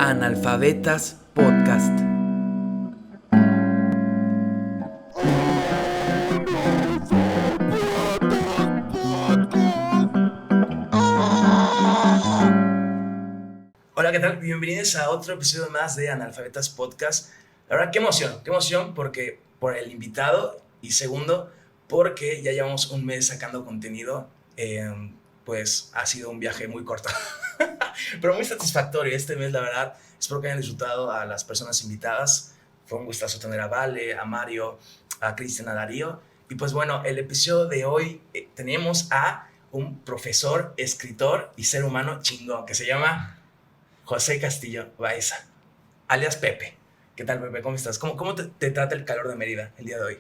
Analfabetas Podcast. Hola, ¿qué tal? Bienvenidos a otro episodio más de Analfabetas Podcast. La verdad, qué emoción porque por el invitado y segundo, porque ya llevamos un mes sacando contenido. Pues ha sido un viaje muy corto, pero muy satisfactorio. Este mes, la verdad, espero que hayan disfrutado a las personas invitadas. Fue un gustazo tener a Vale, a Mario, a Cristian, a Darío. Y pues bueno, el episodio de hoy tenemos a un profesor, escritor y ser humano chingón que se llama José Castillo Baeza, alias Pepe. ¿Qué tal, Pepe? ¿Cómo estás? ¿Cómo te trata el calor de Mérida el día de hoy?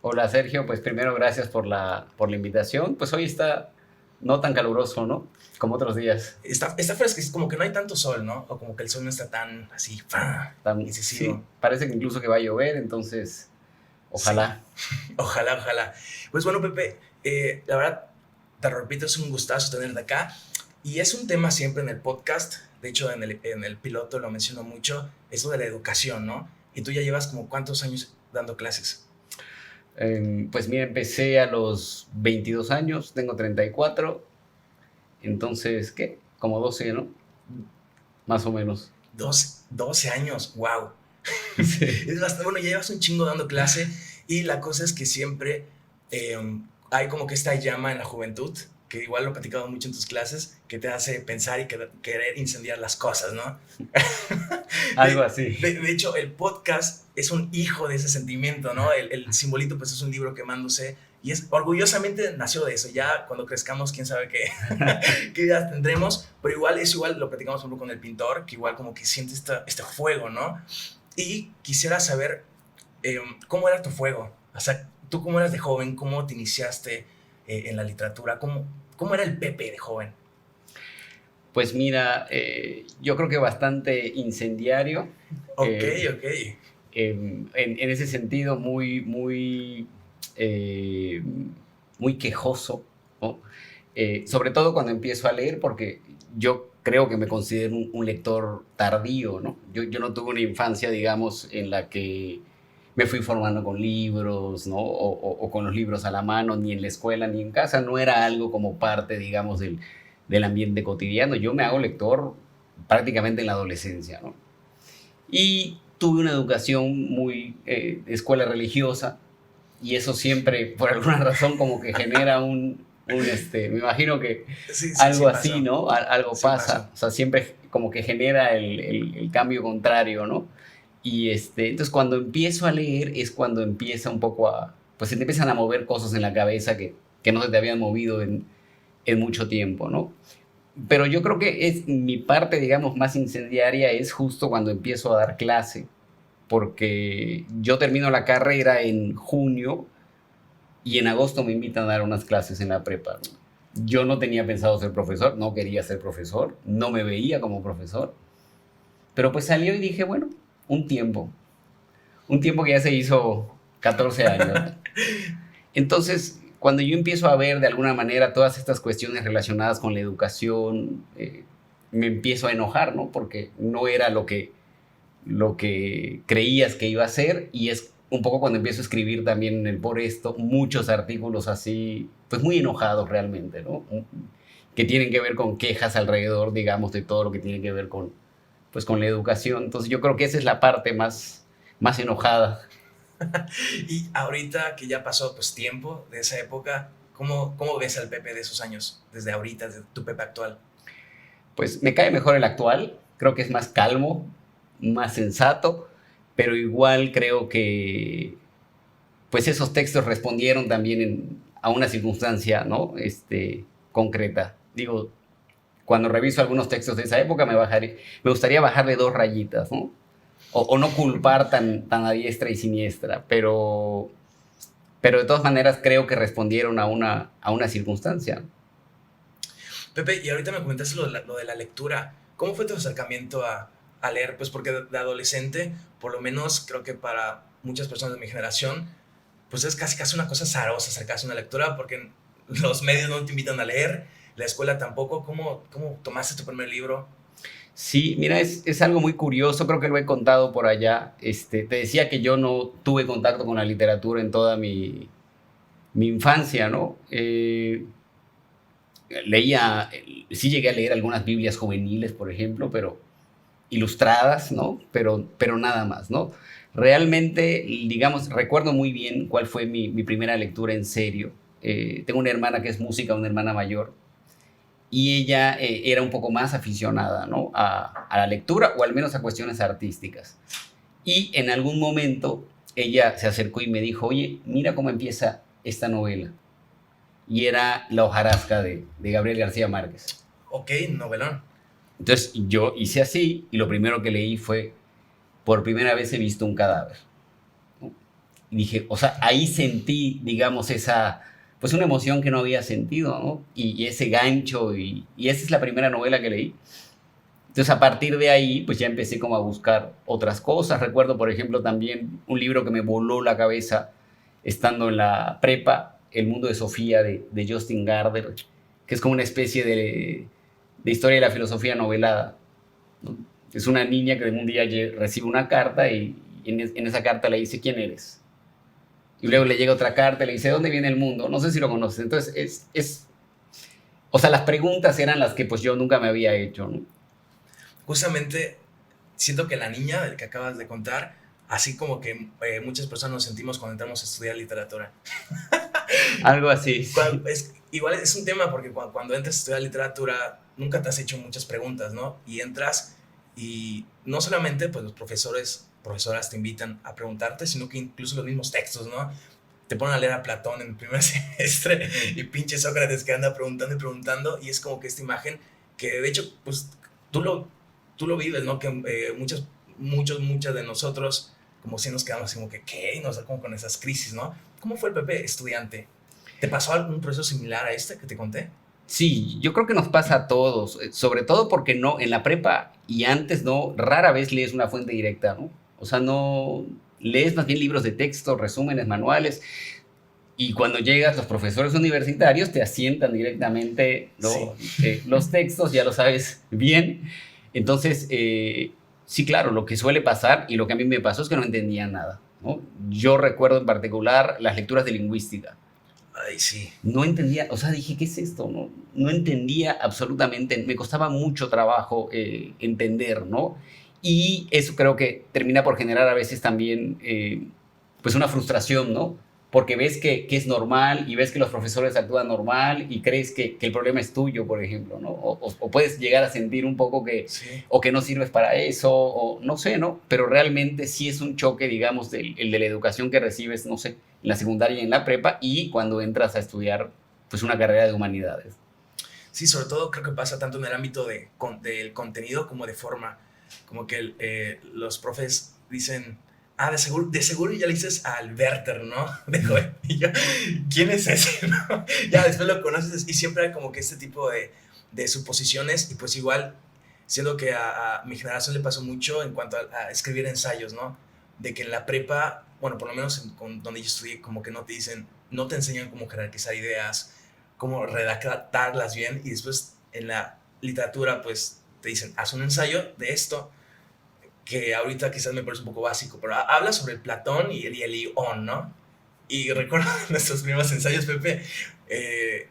Hola Sergio, pues primero gracias por la invitación. Pues hoy está no tan caluroso, ¿no? Como otros días. Está fresco, como que no hay tanto sol, ¿no? O como que el sol no está tan así, incisivo. Sí, parece que incluso que va a llover, entonces ojalá. Sí. Ojalá. Pues bueno, Pepe, la verdad, te repito, es un gustazo tenerte acá. Y es un tema siempre en el podcast, de hecho en el piloto lo menciono mucho, eso de la educación, ¿no? Y tú ya llevas como ¿cuántos años dando clases? Pues mira, empecé a los 22 años, tengo 34, entonces, ¿qué? Como 12, ¿no? Más o menos. 12 años, wow. Sí. Es bastante, bueno, ya llevas un chingo dando clase y la cosa es que siempre hay como que esta llama en la juventud, que igual lo he platicado mucho en tus clases, que te hace pensar y querer incendiar las cosas, ¿no? Algo así. De hecho, el podcast es un hijo de ese sentimiento, ¿no? El simbolito pues es un libro quemándose y es orgullosamente nació de eso. Ya cuando crezcamos, quién sabe qué ideas tendremos, pero igual lo platicamos un poco con el pintor, que igual como que siente este fuego, ¿no? Y quisiera saber cómo era tu fuego, o sea, tú cómo eras de joven, cómo te iniciaste en la literatura, cómo era el Pepe de joven. Pues mira, yo creo que bastante incendiario. Ok. En ese sentido, muy quejoso, ¿no? Sobre todo cuando empiezo a leer, porque yo creo que me considero un lector tardío, ¿no? Yo no tuve una infancia, digamos, en la que me fui formando con libros, ¿no? O con los libros a la mano, ni en la escuela, ni en casa. No era algo como parte, digamos, del ambiente cotidiano. Yo me hago lector prácticamente en la adolescencia, ¿no? Y tuve una educación muy escuela religiosa, y eso siempre, por alguna razón, como que genera me imagino que Sí, algo sí así, pasó. ¿no? Algo Sí pasa, pasó. o sea, siempre como que genera el cambio contrario, ¿no? Y entonces cuando empiezo a leer es cuando empieza un poco pues se te empiezan a mover cosas en la cabeza que no se te habían movido en mucho tiempo, ¿no? Pero yo creo que es mi parte, digamos, más incendiaria es justo cuando empiezo a dar clase, porque yo termino la carrera en junio y en agosto me invitan a dar unas clases en la prepa, ¿no? Yo no tenía pensado ser profesor, no quería ser profesor, no me veía como profesor, pero pues salió y dije, bueno, un tiempo, que ya se hizo 14 años. Entonces, cuando yo empiezo a ver de alguna manera todas estas cuestiones relacionadas con la educación, me empiezo a enojar, ¿no? Porque no era lo que creías que iba a ser, y es un poco cuando empiezo a escribir también en el Por Esto, muchos artículos así, pues muy enojados realmente, ¿no? Que tienen que ver con quejas alrededor, digamos, de todo lo que tiene que ver pues, con la educación. Entonces yo creo que esa es la parte más enojada. Y ahorita que ya pasó pues tiempo de esa época, ¿cómo ves al Pepe de esos años, desde ahorita, desde tu Pepe actual? Pues me cae mejor el actual, creo que es más calmo, más sensato, pero igual creo que pues esos textos respondieron también a una circunstancia, ¿no? Concreta. Digo, cuando reviso algunos textos de esa época me gustaría bajarle 2 rayitas, ¿no? O no culpar tan a diestra y siniestra, pero de todas maneras creo que respondieron a una circunstancia. Pepe, y ahorita me comentaste lo de la lectura. ¿Cómo fue tu acercamiento a leer? Pues porque de adolescente, por lo menos creo que para muchas personas de mi generación, pues es casi una cosa azarosa acercarse a una lectura porque los medios no te invitan a leer, la escuela tampoco. ¿Cómo tomaste tu primer libro? Sí, mira, es algo muy curioso, creo que lo he contado por allá. Te decía que yo no tuve contacto con la literatura en toda mi infancia, ¿no? Leía, sí llegué a leer algunas Biblias juveniles, por ejemplo, pero ilustradas, ¿no? Pero nada más, ¿no? Realmente, digamos, recuerdo muy bien cuál fue mi primera lectura en serio. Tengo una hermana que es música, una hermana mayor, y ella era un poco más aficionada, ¿no? A la lectura o al menos a cuestiones artísticas. Y en algún momento ella se acercó y me dijo, oye, mira cómo empieza esta novela. Y era La hojarasca de Gabriel García Márquez. Ok, novelón. Entonces yo hice así y lo primero que leí fue, por primera vez he visto un cadáver, ¿no? Y dije, o sea, ahí sentí, digamos, pues una emoción que no había sentido, ¿no? Y ese gancho, y esa es la primera novela que leí. Entonces, a partir de ahí, pues ya empecé como a buscar otras cosas. Recuerdo, por ejemplo, también un libro que me voló la cabeza estando en la prepa, El mundo de Sofía, de Justin Gardner, que es como una especie de historia de la filosofía novelada, ¿no? Es una niña que un día recibe una carta y en esa carta le dice, ¿quién eres? Y luego le llega otra carta y le dice, ¿de dónde viene el mundo? No sé si lo conoces. Entonces, o sea, las preguntas eran las que pues yo nunca me había hecho, ¿no? Justamente siento que la niña del que acabas de contar, así como que muchas personas nos sentimos cuando entramos a estudiar literatura. Algo así, sí. Igual es un tema porque cuando entras a estudiar literatura nunca te has hecho muchas preguntas, ¿no? Y entras y no solamente pues los profesoras te invitan a preguntarte, sino que incluso los mismos textos, ¿no? Te ponen a leer a Platón en el primer semestre y pinche Sócrates que anda preguntando y preguntando, y es como que esta imagen que de hecho pues tú lo, tú lo vives, ¿no? Que muchas de nosotros como si nos quedamos así como que, ¿qué? Y nos da como con esas crisis, ¿no? ¿Cómo fue el Pepe estudiante? ¿Te pasó algún proceso similar a este que te conté? Sí, yo creo que nos pasa a todos, sobre todo porque no, en la prepa y antes no, rara vez lees una fuente directa, ¿no? O sea, no lees más bien libros de texto, resúmenes, manuales, y cuando llegas, los profesores universitarios te asientan directamente, Sí. ¿no? Los textos, ya lo sabes bien. Entonces, sí, claro, lo que suele pasar y lo que a mí me pasó es que no entendía nada, ¿no? Yo recuerdo en particular las lecturas de lingüística. Ay, sí. No entendía, o sea, dije, ¿qué es esto? No entendía absolutamente, me costaba mucho trabajo entender, ¿no? Y eso creo que termina por generar a veces también, pues, una frustración, ¿no? Porque ves que es normal y ves que los profesores actúan normal y crees que el problema es tuyo, por ejemplo, ¿no? O puedes llegar a sentir un poco Sí. o que no sirves para eso, o no sé, ¿no? Pero realmente sí es un choque, digamos, el de la educación que recibes, no sé, en la secundaria y en la prepa, y cuando entras a estudiar, pues, una carrera de humanidades. Sí, sobre todo creo que pasa tanto en el ámbito del contenido como de forma. Como que los profes dicen, ah, de seguro ya le dices a Alberter, ¿no? De joven. Y yo, ¿quién es ese? ¿No? Ya después lo conoces y siempre hay como que este tipo de suposiciones, y pues igual, siendo que a mi generación le pasó mucho en cuanto a escribir ensayos, ¿no? De que en la prepa, bueno, por lo menos donde yo estudié, como que no te dicen, no te enseñan cómo jerarquizar ideas, cómo redactarlas bien, y después en la literatura pues te dicen, haz un ensayo de esto, que ahorita quizás me parece un poco básico, pero habla sobre el Platón y el Ión, ¿no? Y recuerdo nuestros primeros ensayos, Pepe,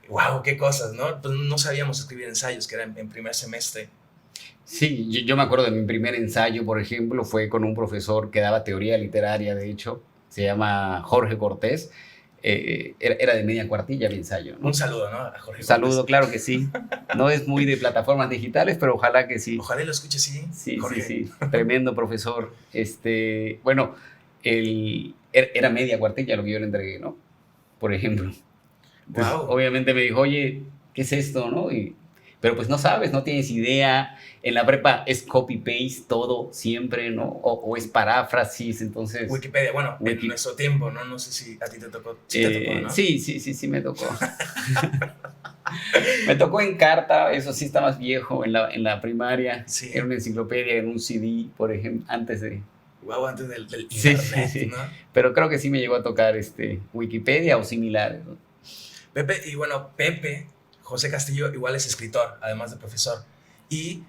wow, qué cosas, ¿no? Pues no sabíamos escribir ensayos, que era en primer semestre. Sí, yo me acuerdo de mi primer ensayo, por ejemplo, fue con un profesor que daba teoría literaria, de hecho, se llama Jorge Cortés. Era de media cuartilla el ensayo, Un ¿no? saludo, ¿no? A Un Jorge saludo, Cortés. claro que sí. No es muy de plataformas digitales, pero ojalá que sí. Ojalá lo escuche, sí, Sí, sí, Jorge. sí. Tremendo profesor. Bueno, era media cuartilla lo que yo le entregué, ¿no? Por ejemplo. Entonces, Wow. obviamente me dijo, oye, ¿qué es esto, no? Pero pues no sabes, no tienes idea. En la prepa es copy-paste todo, siempre, ¿no? O es paráfrasis, entonces... Wikipedia, bueno, en Wiki, nuestro tiempo, ¿no? No sé si a ti te tocó. Sí te tocó, ¿no? sí, sí, sí, sí, me tocó. Me tocó en carta, eso sí está más viejo, en la primaria. Era Sí. una enciclopedia en un CD, por ejemplo, antes de... Wow, antes del Sí, sí, internet, sí. ¿no? Pero creo que sí me llegó a tocar Wikipedia o similares, ¿no? Pepe, y bueno, Pepe, José Castillo, igual es escritor, además de profesor. Y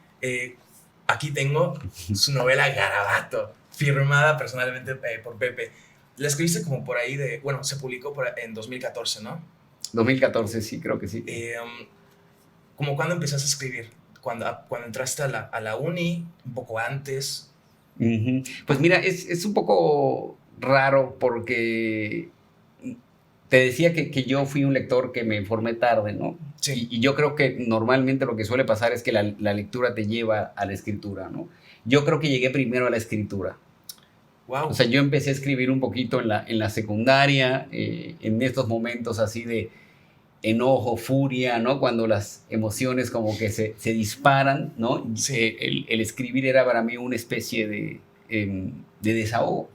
aquí tengo su novela Garabato, firmada personalmente por Pepe. La escribiste como por ahí bueno, se publicó en 2014, ¿no? 2014, sí, creo que sí. ¿Cómo cuándo empezaste a escribir? Cuando entraste a la uni, un poco antes. Uh-huh. Pues mira, es un poco raro porque te decía que yo fui un lector que me formé tarde, ¿no? Sí. Y yo creo que normalmente lo que suele pasar es que la lectura te lleva a la escritura, ¿no? Yo creo que llegué primero a la escritura. Wow. O sea, yo empecé a escribir un poquito en la secundaria, en estos momentos así de enojo, furia, ¿no? Cuando las emociones como que se disparan, ¿no? Sí. El escribir era para mí una especie de desahogo.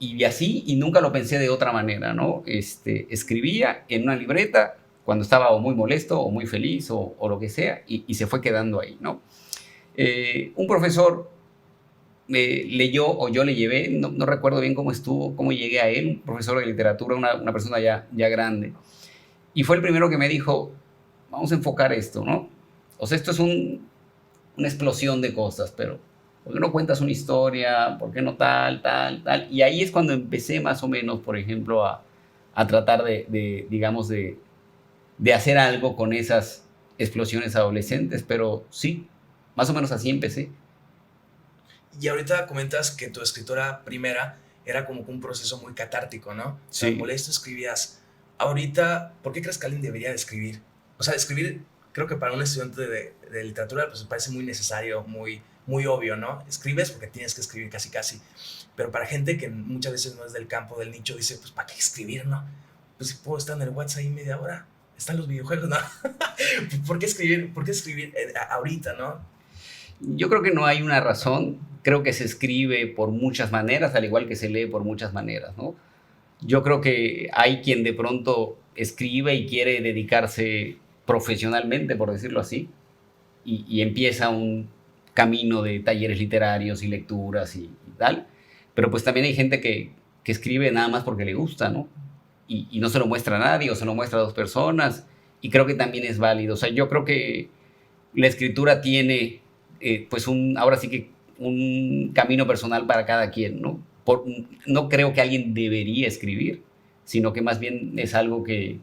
Y así, y nunca lo pensé de otra manera, ¿no? Escribía en una libreta cuando estaba o muy molesto o muy feliz o lo que sea, y se fue quedando ahí, ¿no? Un profesor leyó o yo le llevé, no recuerdo bien cómo estuvo, cómo llegué a él, un profesor de literatura, una persona ya grande, y fue el primero que me dijo, vamos a enfocar esto, ¿no? O sea, esto es una explosión de cosas, pero ¿por qué no cuentas una historia? ¿Por qué no tal? Y ahí es cuando empecé más o menos, por ejemplo, a tratar digamos, de hacer algo con esas explosiones adolescentes, pero sí, más o menos así empecé. Y ahorita comentas que tu escritura primera era como que un proceso muy catártico, ¿no? O sea, Sí. molesto escribías. Ahorita, ¿por qué crees que alguien debería de escribir? O sea, escribir, creo que para un estudiante de literatura, pues me parece muy necesario, muy obvio, ¿no? Escribes porque tienes que escribir casi casi. Pero para gente que muchas veces no es del campo, del nicho, dice, pues ¿para qué escribir, no? Pues si puedo estar en el WhatsApp ahí media hora. Están los videojuegos, ¿no? ¿Por qué escribir? ¿Por qué escribir ahorita, no? Yo creo que no hay una razón, creo que se escribe por muchas maneras, al igual que se lee por muchas maneras, ¿no? Yo creo que hay quien de pronto escribe y quiere dedicarse profesionalmente, por decirlo así, y empieza un camino de talleres literarios y lecturas y tal, pero pues también hay gente que escribe nada más porque le gusta, ¿no? Y no se lo muestra a nadie o se lo muestra a dos personas, y creo que también es válido. O sea, yo creo que la escritura tiene, pues, ahora sí que un camino personal para cada quien, ¿no? No creo que alguien debería escribir, sino que más bien es algo que,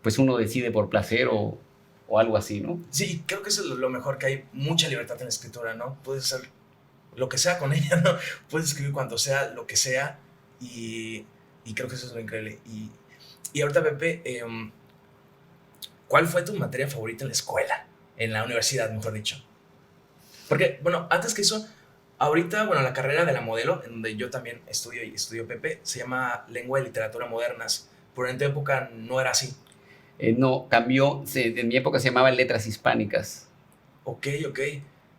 pues, uno decide por placer o algo así, ¿no? Sí, creo que eso es lo mejor, que hay mucha libertad en la escritura, ¿no? Puedes hacer lo que sea con ella, ¿no? Puedes escribir cuando sea, lo que sea, y, y creo que eso es lo increíble. Y ahorita, Pepe, ¿cuál fue tu materia favorita en la escuela? En la universidad, mejor dicho. Porque, bueno, antes que eso, ahorita, bueno, la carrera de la modelo, en donde yo también estudio Pepe, se llama Lengua y Literatura Modernas. Pero en tu época no era así. No, cambió, en mi época se llamaban letras hispánicas. Ok.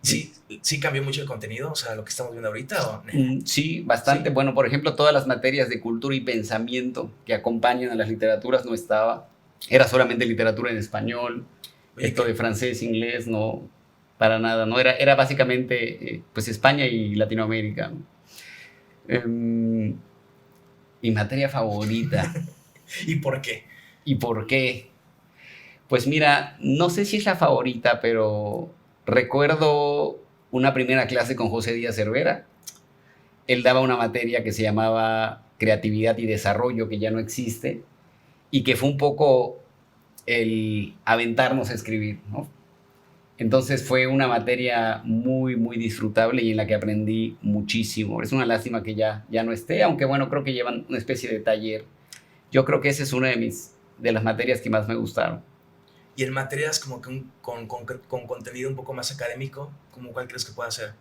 Sí, sí cambió mucho el contenido, o sea, lo que estamos viendo ahorita, ¿o? Sí, bastante. Sí. Bueno, por ejemplo, todas las materias de cultura y pensamiento que acompañan a las literaturas no estaba. Era solamente literatura en español, Oye, esto de francés, inglés, no, para nada. No era básicamente pues España y Latinoamérica. Mi materia favorita. ¿Y por qué? ¿Y por qué? Pues mira, no sé si es la favorita, pero recuerdo una primera clase con José Díaz Cervera. Él daba una materia que se llamaba Creatividad y Desarrollo, que ya no existe, y que fue un poco el aventarnos a escribir, ¿no? Entonces fue una materia muy, muy disfrutable y en la que aprendí muchísimo. Es una lástima que ya no esté, aunque bueno, creo que llevan una especie de taller. Yo creo que esa es una de las materias que más me gustaron. Y en materias como que con contenido un poco más académico, ¿cómo cuál crees que pueda ser?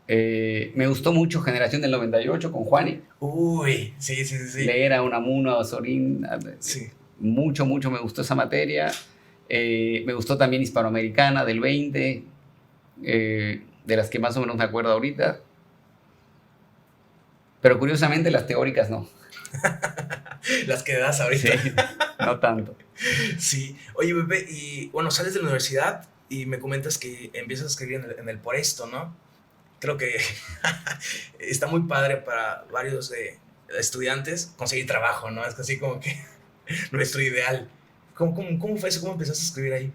Me gustó mucho Generación del 98 con Juani. Uy, sí. Leer a Unamuno, a Osorín. Sí. Mucho me gustó esa materia. Me gustó también Hispanoamericana del 20, de las que más o menos me acuerdo ahorita. Pero curiosamente las teóricas no. Las que das ahorita. Sí, no tanto. Sí. Oye, Pepe, y bueno, sales de la universidad y me comentas que empiezas a escribir en el Por Esto, ¿no? Creo que está muy padre para varios de estudiantes conseguir trabajo, ¿no? Es así como que nuestro ideal. ¿Cómo fue eso? ¿Cómo empezaste a escribir ahí?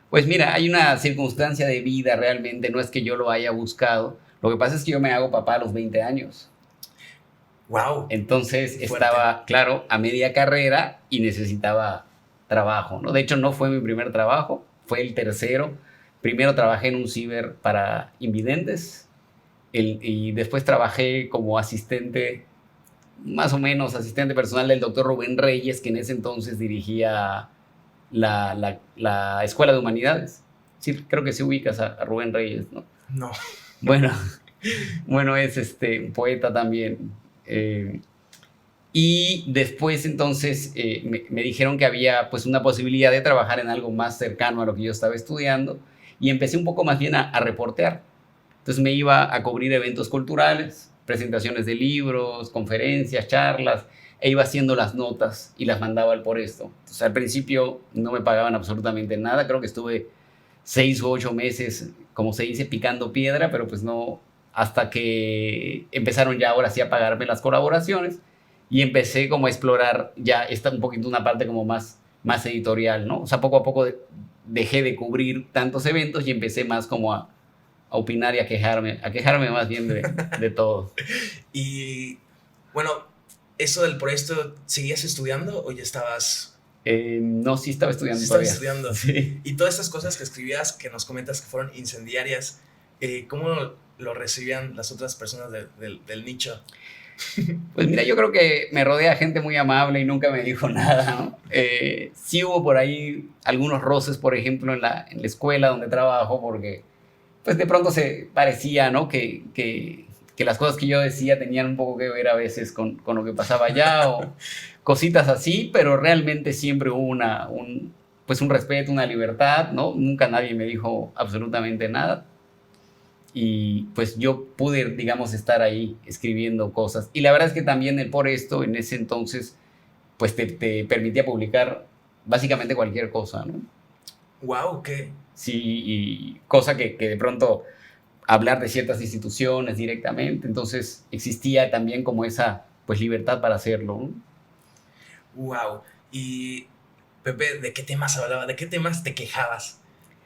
Pues mira, hay una circunstancia de vida realmente, no es que yo lo haya buscado. Lo que pasa es que yo me hago papá a los 20 años. Wow, Entonces fuerte. estaba, claro, a media carrera y necesitaba trabajo, ¿no? De hecho, no fue mi primer trabajo, fue el tercero. Primero trabajé en un ciber para invidentes y después trabajé como asistente, más o menos asistente personal del doctor Rubén Reyes, que en ese entonces dirigía la Escuela de Humanidades. Sí, creo que sí ubicas a Rubén Reyes, ¿no? No. Bueno, bueno, es un poeta también. eh, y después entonces me dijeron que había pues una posibilidad de trabajar en algo más cercano a lo que yo estaba estudiando y empecé un poco más bien a reportear. Entonces me iba a cubrir eventos culturales, presentaciones de libros, conferencias, charlas, e iba haciendo las notas y las mandaba al por esto. Entonces al principio no me pagaban absolutamente nada, creo que estuve 6 u 8 meses, como se dice, picando piedra, pero pues no, hasta que empezaron ya ahora sí a pagarme las colaboraciones y empecé como a explorar ya esta un poquito una parte como más editorial, ¿no? O sea, poco a poco dejé de cubrir tantos eventos y empecé más como a opinar y a quejarme más bien de todo. Y bueno, eso del por esto, ¿seguías estudiando o ya estabas? No, sí estaba Sí estudiando estabas todavía. estudiando. Sí. Y todas estas cosas que escribías, que nos comentas que fueron incendiarias, ¿cómo lo recibían las otras personas del nicho? Pues mira, yo creo que me rodea gente muy amable y nunca me dijo nada, ¿no? Sí hubo por ahí algunos roces, por ejemplo, en la escuela donde trabajo, porque pues de pronto se parecía, ¿no? Que las cosas que yo decía tenían un poco que ver a veces con lo que pasaba allá o cositas así, pero realmente siempre hubo pues un respeto, una libertad, ¿no? Nunca nadie me dijo absolutamente nada y pues yo pude, digamos, estar ahí escribiendo cosas. Y la verdad es que también el por esto en ese entonces pues te permitía publicar básicamente cualquier cosa, ¿no? Wow, ¿qué? Sí, y cosa que de pronto hablar de ciertas instituciones directamente, entonces existía también como esa pues libertad para hacerlo, ¿no? Wow. Y Pepe, ¿de qué temas hablaba? ¿De qué temas te quejabas?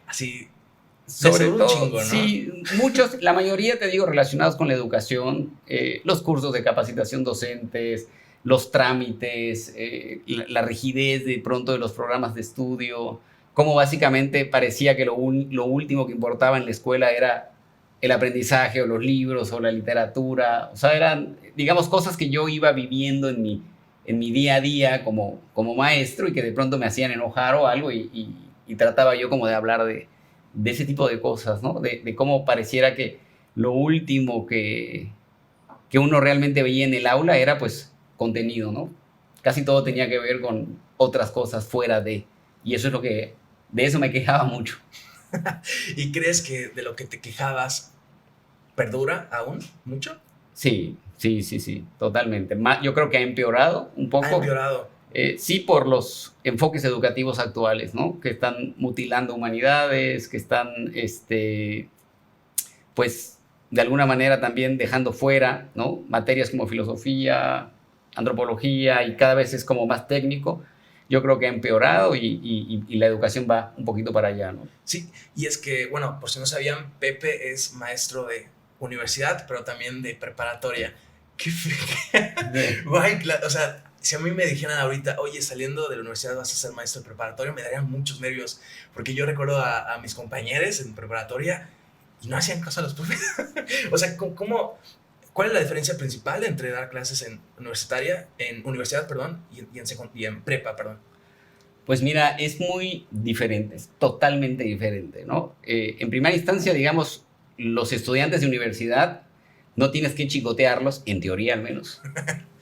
Así, de Sobre seguro un todo, chingo, ¿no? sí, muchos, la mayoría te digo relacionados con la educación, los cursos de capacitación docentes, los trámites, la rigidez de pronto de los programas de estudio, cómo básicamente parecía que lo último que importaba en la escuela era el aprendizaje o los libros o la literatura, o sea, eran, digamos, cosas que yo iba viviendo en mi día a día como maestro y que de pronto me hacían enojar o algo y trataba yo como de hablar de ese tipo de cosas, ¿no? De cómo pareciera que lo último que uno realmente veía en el aula era pues contenido, ¿no? Casi todo tenía que ver con otras cosas fuera de, y eso es lo que, de eso me quejaba mucho. ¿Y crees que de lo que te quejabas perdura aún mucho? Sí, sí, sí, sí, totalmente. Yo creo que ha empeorado un Ha poco, empeorado. sí por los enfoques educativos actuales, ¿no? Que están mutilando humanidades, que están, pues, de alguna manera también dejando fuera, ¿no? Materias como filosofía, antropología y cada vez es como más técnico. Yo creo que ha empeorado y la educación va un poquito para allá, ¿no? Sí, y es que, bueno, por si no sabían, Pepe es maestro de universidad, pero también de preparatoria. ¡Qué fregada! Sí. Guay, o sea, si a mí me dijeran ahorita, oye, saliendo de la universidad vas a ser maestro de preparatoria, me darían muchos nervios, porque yo recuerdo a mis compañeros en preparatoria y no hacían caso a los profes. O sea, ¿cuál es la diferencia principal entre dar clases en universidad, perdón, y en prepa, perdón? Pues mira, es muy diferente, es totalmente diferente, ¿no? En primera instancia, digamos, los estudiantes de universidad no tienes que chicotearlos, en teoría al menos,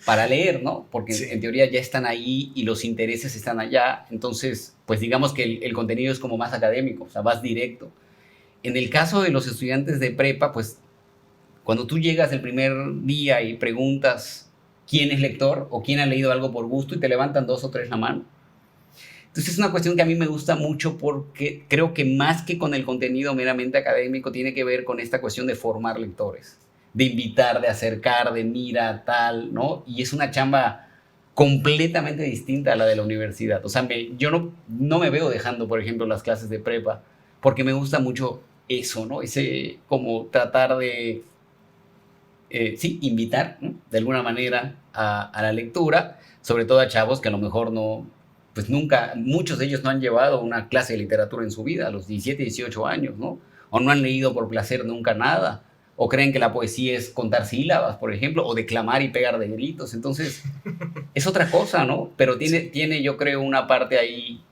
para leer, ¿no? Porque en Sí. teoría ya están ahí y los intereses están allá, entonces, pues digamos que el contenido es como más académico, o sea, vas directo. En el caso de los estudiantes de prepa, pues cuando tú llegas el primer día y preguntas quién es lector o quién ha leído algo por gusto y te levantan dos o tres la mano. Entonces es una cuestión que a mí me gusta mucho porque creo que más que con el contenido meramente académico tiene que ver con esta cuestión de formar lectores, de invitar, de acercar, de mira, tal, ¿no? Y es una chamba completamente distinta a la de la universidad. O sea, yo no me veo dejando, por ejemplo, las clases de prepa, porque me gusta mucho eso, ¿no? Ese como tratar de, sí, invitar, ¿no? De alguna manera a la lectura, sobre todo a chavos que a lo mejor no, pues nunca, muchos de ellos no han llevado una clase de literatura en su vida, a los 17, 18 años, ¿no? O no han leído por placer nunca nada, o creen que la poesía es contar sílabas, por ejemplo, o declamar y pegar de gritos. Entonces, es otra cosa, ¿no? Pero tiene yo creo, una parte ahí,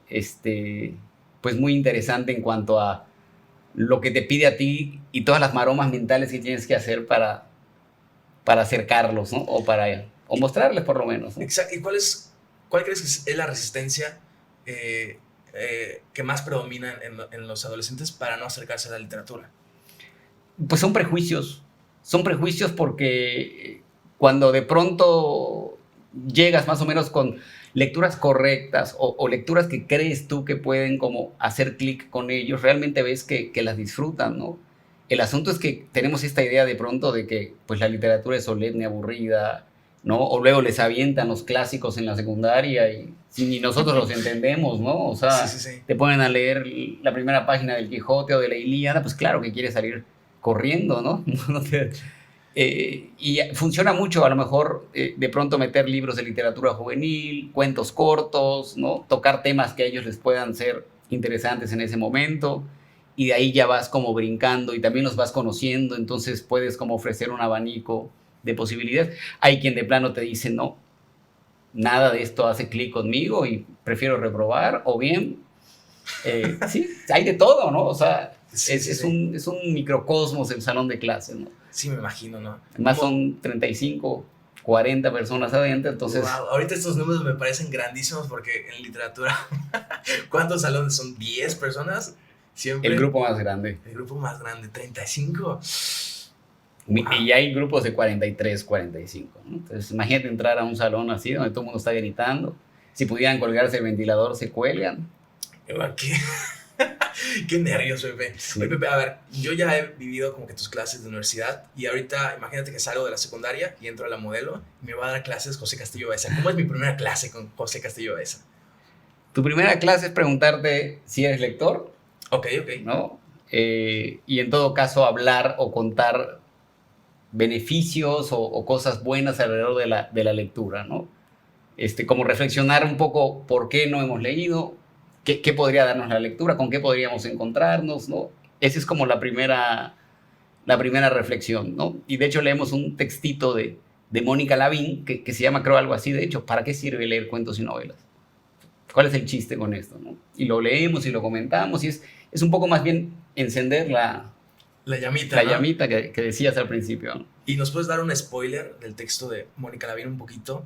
pues muy interesante en cuanto a lo que te pide a ti y todas las maromas mentales que tienes que hacer para acercarlos, ¿no? O mostrarles por lo menos, ¿no? Exacto. ¿Y cuál crees que es la resistencia que más predomina en los adolescentes para no acercarse a la literatura? Pues son prejuicios porque cuando de pronto llegas más o menos con lecturas correctas o lecturas que crees tú que pueden como hacer clic con ellos, realmente ves que las disfrutan, ¿no? El asunto es que tenemos esta idea de pronto de que pues la literatura es solemne, aburrida, ¿no? O luego les avientan los clásicos en la secundaria y si ni nosotros los entendemos, ¿no? O sea, Sí. te ponen a leer la primera página del Quijote o de la Ilíada, pues claro que quieres salir corriendo, ¿no? Y funciona mucho a lo mejor de pronto meter libros de literatura juvenil, cuentos cortos, ¿no? Tocar temas que a ellos les puedan ser interesantes en ese momento y de ahí ya vas como brincando y también los vas conociendo, entonces puedes como ofrecer un abanico de posibilidades. Hay quien de plano te dice, no, nada de esto hace clic conmigo y prefiero reprobar, o bien, sí, hay de todo, ¿no? O sea, es un microcosmos el salón de clases, ¿no? Sí, me imagino, ¿no? Además son 35, 40 personas adentro, entonces... Wow, ahorita estos números me parecen grandísimos porque en literatura, ¿cuántos salones son? ¿10 personas? Siempre. El grupo más grande. El grupo más grande, 35. Wow. Y hay grupos de 43, 45, ¿no? Entonces imagínate entrar a un salón así donde todo el mundo está gritando. Si pudieran colgarse el ventilador, se cuelgan. Qué nervios, Pepe. Sí. Oye, Pepe, a ver, yo ya he vivido como que tus clases de universidad y ahorita imagínate que salgo de la secundaria y entro a la Modelo y me va a dar clases José Castillo Baeza. ¿Cómo es mi primera clase con José Castillo Baeza? Tu primera clase es preguntarte si eres lector. Ok. ¿No? Y en todo caso hablar o contar beneficios o cosas buenas alrededor de la lectura, ¿no? Como reflexionar un poco por qué no hemos leído, qué podría darnos la lectura, con qué podríamos encontrarnos, ¿no? Esa es como la primera reflexión, ¿no? Y de hecho leemos un textito de Mónica Lavín que se llama, creo, algo así, de hecho, ¿para qué sirve leer cuentos y novelas? ¿Cuál es el chiste con esto, no? Y lo leemos y lo comentamos y es un poco más bien encender la llamita, ¿no? llamita que decías al principio, ¿no? ¿Y nos puedes dar un spoiler del texto de Mónica Lavín un poquito?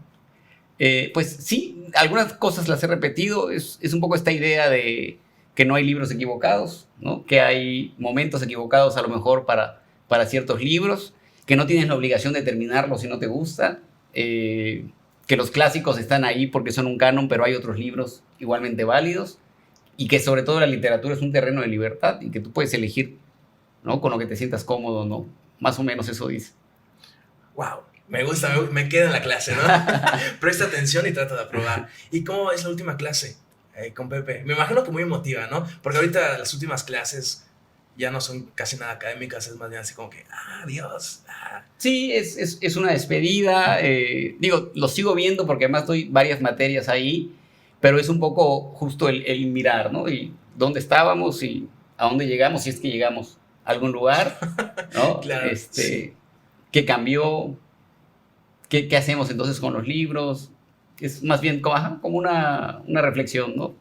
Pues sí, algunas cosas las he repetido. Es un poco esta idea de que no hay libros equivocados, ¿no? Que hay momentos equivocados a lo mejor para ciertos libros, que no tienes la obligación de terminarlos si no te gusta, que los clásicos están ahí porque son un canon, pero hay otros libros igualmente válidos, y que sobre todo la literatura es un terreno de libertad y que tú puedes elegir, ¿no? Con lo que te sientas cómodo, ¿no? Más o menos eso dice. Wow, me gusta, me quedo en la clase, ¿no? Presta atención y trata de aprobar. ¿Y cómo es la última clase con Pepe? Me imagino que muy emotiva, ¿no? Porque ahorita las últimas clases ya no son casi nada académicas, es más bien así como que, Dios. Sí, es una despedida. Digo, lo sigo viendo porque además doy varias materias ahí, pero es un poco justo el mirar, ¿no? Y dónde estábamos y a dónde llegamos, si es que llegamos a algún lugar, ¿no? Claro, sí. ¿Qué cambió? ¿Qué hacemos entonces con los libros? Es más bien como una reflexión, ¿no?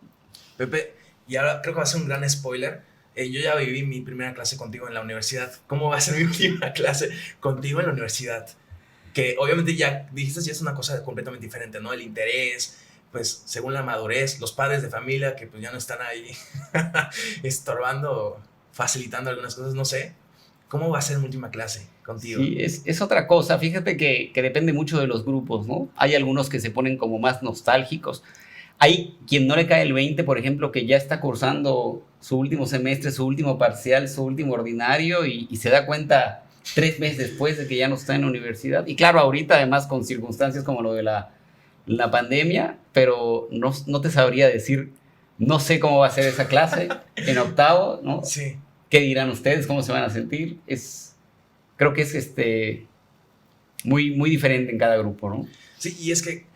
Pepe, y ahora creo que va a ser un gran spoiler. Yo ya viví mi primera clase contigo en la universidad. ¿Cómo va a ser mi última clase contigo en la universidad? Que obviamente ya dijiste, ya es una cosa completamente diferente, ¿no? El interés, pues según la madurez, los padres de familia que pues ya no están ahí estorbando, facilitando algunas cosas, no sé. ¿Cómo va a ser mi última clase contigo? Sí, es otra cosa. Fíjate que depende mucho de los grupos, ¿no? Hay algunos que se ponen como más nostálgicos. Hay quien no le cae el 20, por ejemplo, que ya está cursando su último semestre, su último parcial, su último ordinario y se da cuenta 3 meses después de que ya no está en la universidad. Y claro, ahorita además con circunstancias como lo de la la pandemia, pero no te sabría decir, no sé cómo va a ser esa clase en octavo, ¿no? Sí. ¿Qué dirán ustedes? ¿Cómo se van a sentir? Creo que es muy diferente en cada grupo, ¿no? Sí, y es que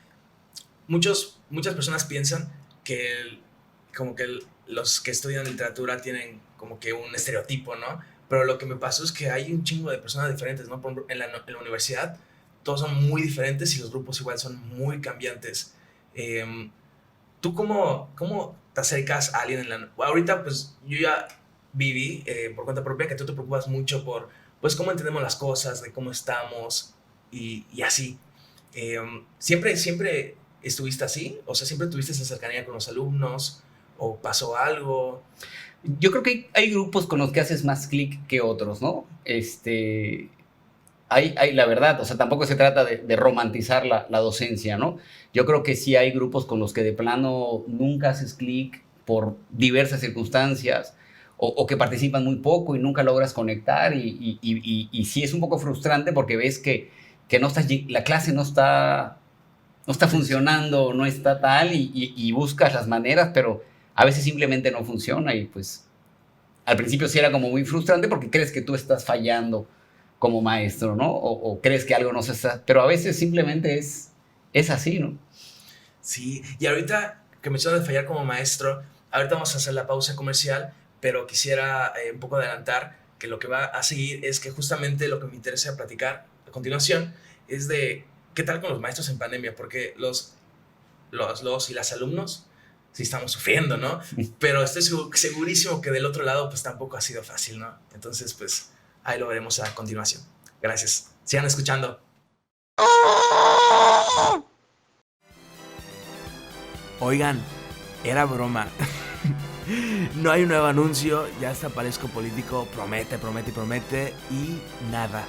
muchas personas piensan que como que los que estudian literatura tienen como que un estereotipo, ¿no? Pero lo que me pasó es que hay un chingo de personas diferentes, ¿no? Por ejemplo, en la universidad todos son muy diferentes y los grupos igual son muy cambiantes. ¿Tú cómo te acercas a alguien Ahorita, pues, yo ya viví por cuenta propia que tú te preocupas mucho por, pues, cómo entendemos las cosas, de cómo estamos y así. ¿Siempre estuviste así? O sea, ¿siempre tuviste esa cercanía con los alumnos? ¿O pasó algo? Yo creo que hay grupos con los que haces más clic que otros, ¿no? Hay la verdad, o sea, tampoco se trata de romantizar la docencia, ¿no? Yo creo que sí hay grupos con los que de plano nunca haces clic por diversas circunstancias o que participan muy poco y nunca logras conectar y sí es un poco frustrante porque ves que la clase no está funcionando, no está tal y buscas las maneras, pero a veces simplemente no funciona y pues al principio sí era como muy frustrante porque crees que tú estás fallando como maestro, ¿no? O crees que algo no se está... Pero a veces simplemente es así, ¿no? Sí, y ahorita que mencionas de fallar como maestro, ahorita vamos a hacer la pausa comercial, pero quisiera un poco adelantar que lo que va a seguir es que justamente lo que me interesa platicar a continuación es de qué tal con los maestros en pandemia, porque los y las alumnos sí estamos sufriendo, ¿no? Pero estoy segurísimo que del otro lado pues tampoco ha sido fácil, ¿no? Entonces pues ahí lo veremos a continuación. Gracias. Sigan escuchando. Oigan, era broma. No hay un nuevo anuncio, ya hasta parezco político, promete y nada.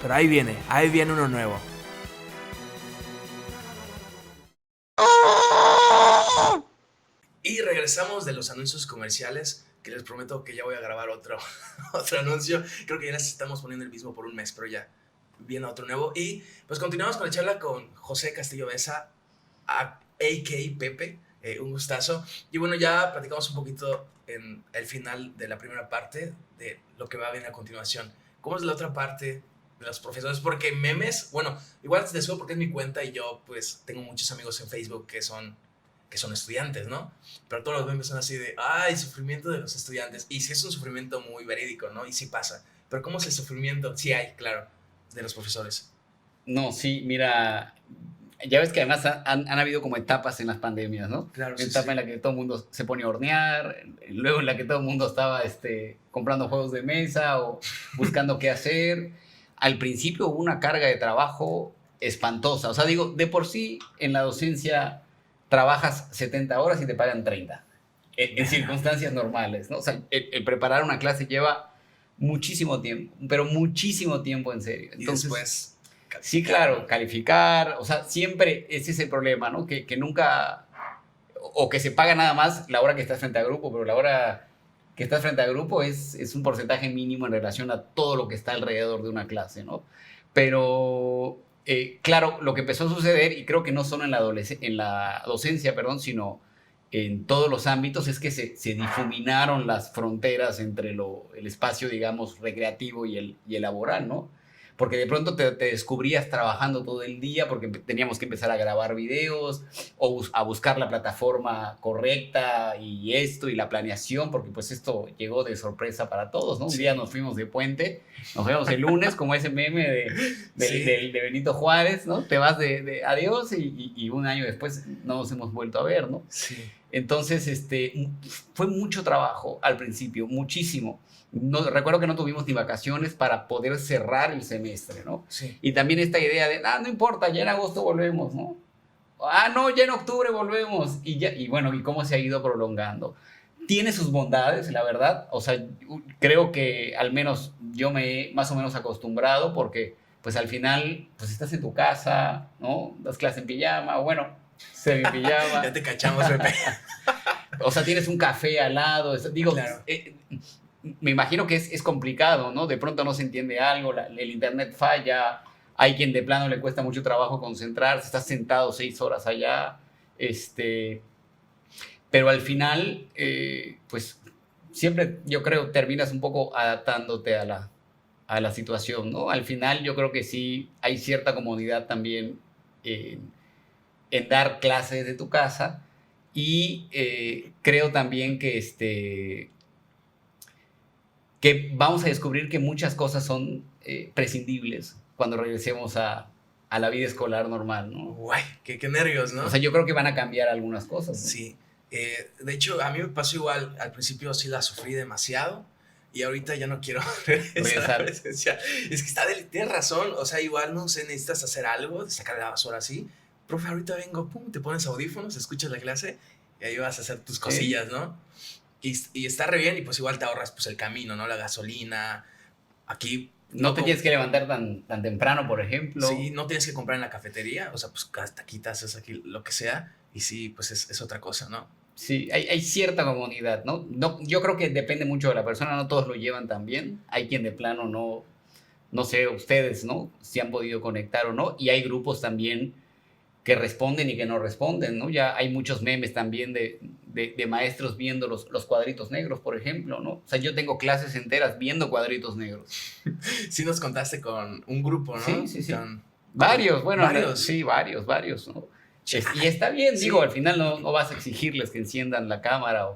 Pero ahí viene uno nuevo. Y regresamos de los anuncios comerciales, que les prometo que ya voy a grabar otro anuncio. Creo que ya les estamos poniendo el mismo por un mes, pero ya viene otro nuevo. Y pues continuamos con la charla con José Castillo Besa, a.k.a. Pepe, un gustazo. Y bueno, ya platicamos un poquito en el final de la primera parte de lo que va a venir a continuación. ¿Cómo es la otra parte de los profesores? Porque memes, bueno, igual te subo porque es mi cuenta y yo pues tengo muchos amigos en Facebook que son estudiantes, ¿no? Pero todos los memes son así de, ay, sufrimiento de los estudiantes. Y sí es un sufrimiento muy verídico, ¿no? Y sí pasa. Pero ¿cómo es el sufrimiento? Sí hay, claro, de los profesores. No, sí, mira, ya ves que además han habido como etapas en las pandemias, ¿no? Claro, Una sí, etapa sí. en la que todo el mundo se pone a hornear, luego en la que todo el mundo estaba comprando juegos de mesa o buscando qué hacer. Al principio hubo una carga de trabajo espantosa. O sea, digo, de por sí en la docencia trabajas 70 horas y te pagan 30, en circunstancias normales, ¿no? O sea, el preparar una clase lleva muchísimo tiempo, pero muchísimo tiempo en serio. Y Entonces, después, sí, claro, calificar, o sea, siempre ese es el problema, ¿no? Que nunca, o que se paga nada más la hora que estás frente a grupo, pero la hora que estás frente a grupo es un porcentaje mínimo en relación a todo lo que está alrededor de una clase, ¿no? Pero, claro, lo que empezó a suceder, y creo que no solo en la docencia, perdón, sino en todos los ámbitos, es que se difuminaron las fronteras entre el espacio, digamos, recreativo y el laboral, ¿no? Porque de pronto te descubrías trabajando todo el día porque teníamos que empezar a grabar videos o a buscar la plataforma correcta y esto y la planeación, porque pues esto llegó de sorpresa para todos, ¿no? Un día nos fuimos de puente, nos vemos el lunes, como ese meme de Benito Juárez, ¿no? Te vas de adiós y un año después no nos hemos vuelto a ver, ¿no? Sí. Entonces, fue mucho trabajo al principio, muchísimo. No, recuerdo que no tuvimos ni vacaciones para poder cerrar el semestre, ¿no? Sí. Y también esta idea de, no importa, ya en agosto volvemos, ¿no? No, ya en octubre volvemos. Y bueno, ¿y cómo se ha ido prolongando? Tiene sus bondades, la verdad. O sea, creo que al menos yo me he más o menos acostumbrado porque, pues al final, pues estás en tu casa, ¿no? Das clase en pijama, o bueno, semi-pijama. Ya te cachamos, Pepe. O sea, tienes un café al lado. Digo, Claro. Me imagino que es complicado, ¿no? De pronto no se entiende algo, el internet falla, Hay quien de plano le cuesta mucho trabajo concentrarse, está sentado 6 horas allá, pero al final, pues siempre yo creo terminas un poco adaptándote a la situación, ¿no? Al final yo creo que sí hay cierta comodidad también en dar clases de tu casa y creo también que vamos a descubrir que muchas cosas son prescindibles cuando regresemos a la vida escolar normal, ¿no? Guay, qué nervios, ¿no? O sea, yo creo que van a cambiar algunas cosas, ¿no? Sí. De hecho, a mí me pasó igual. Al principio sí la sufrí demasiado y ahorita ya no quiero regresar a la presencial. Es que tienes razón. O sea, igual, no sé, necesitas hacer algo, sacar la basura así. Profe, ahorita vengo, pum, te pones audífonos, escuchas la clase y ahí vas a hacer tus cosillas, ¿no? Y está re bien y pues igual te ahorras pues el camino, ¿no? La gasolina. Aquí no te tienes que levantar tan temprano, por ejemplo. Sí, no tienes que comprar en la cafetería, o sea, pues hasta quitas aquí lo que sea, y sí, pues es otra cosa, ¿no? Sí, hay cierta comodidad, ¿no? No, yo creo que depende mucho de la persona, no todos lo llevan tan bien. Hay quien de plano no sé, ustedes, ¿no? Si han podido conectar o no, y hay grupos también que responden y que no responden, ¿no? Ya hay muchos memes también de maestros viendo los cuadritos negros, por ejemplo, ¿no? O sea, yo tengo clases enteras viendo cuadritos negros. Sí nos contaste con un grupo, ¿no? Sí. Varios, bueno, ¿Varios? Sí, varios, ¿no? Y está bien, digo, al final no vas a exigirles que enciendan la cámara,